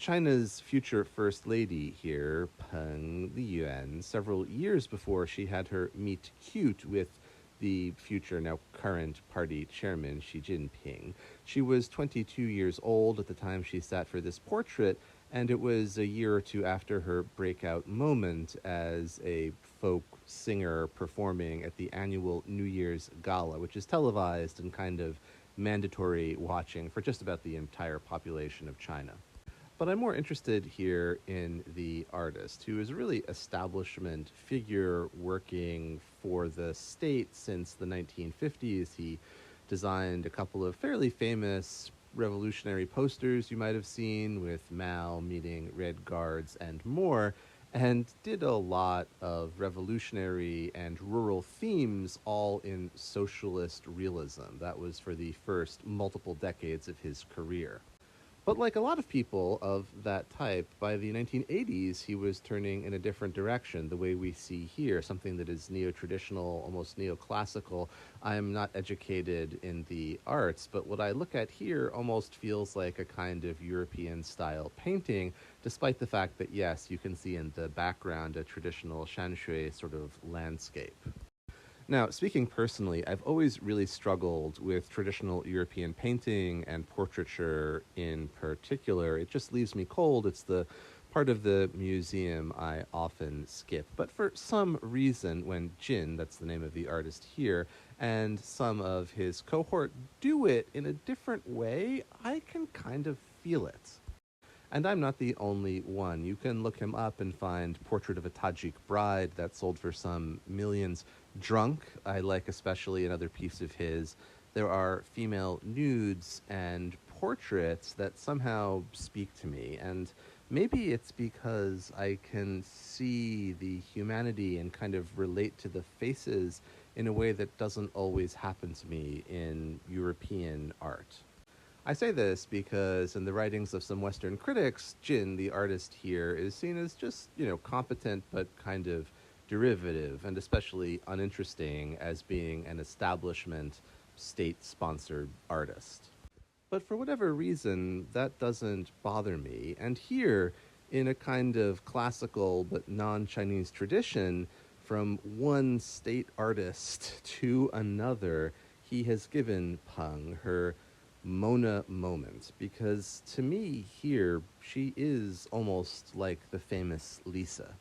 China's future First Lady here, Peng Liyuan, several years before she had her meet cute with the future, now current party chairman, Xi Jinping. She was 22 years old at the time she sat for this portrait, and it was a year or two after her breakout moment as a folk singer performing at the annual New Year's Gala, which is televised and kind of mandatory watching for just about the entire population of China. But I'm more interested here in the artist, who is a really establishment figure working for the state since the 1950s. He designed a couple of fairly famous revolutionary posters you might have seen with Mao meeting Red Guards and more, and did a lot of revolutionary and rural themes all in socialist realism. That was for the first multiple decades of his career. But like a lot of people of that type, by the 1980s, he was turning in a different direction, the way we see here, something that is neo-traditional, almost neoclassical. I'm not educated in the arts, but what I look at here almost feels like a kind of European-style painting, despite the fact that, yes, you can see in the background a traditional shanshui sort of landscape. Now, speaking personally, I've always really struggled with traditional European painting and portraiture in particular. It just leaves me cold. It's the part of the museum I often skip. But for some reason, when Jin, that's the name of the artist here, and some of his cohort do it in a different way, I can kind of feel it. And I'm not the only one. You can look him up and find Portrait of a Tajik Bride that sold for some millions. Drunk, I like especially another piece of his. There are female nudes and portraits that somehow speak to me. And maybe it's because I can see the humanity and kind of relate to the faces in a way that doesn't always happen to me in European art. I say this because in the writings of some Western critics, Jin, the artist here, is seen as just, competent but kind of derivative and especially uninteresting as being an establishment, state-sponsored artist. But for whatever reason, that doesn't bother me. And here, in a kind of classical but non-Chinese tradition, from one state artist to another, he has given Peng her Mona moment, because to me here, she is almost like the famous Lisa.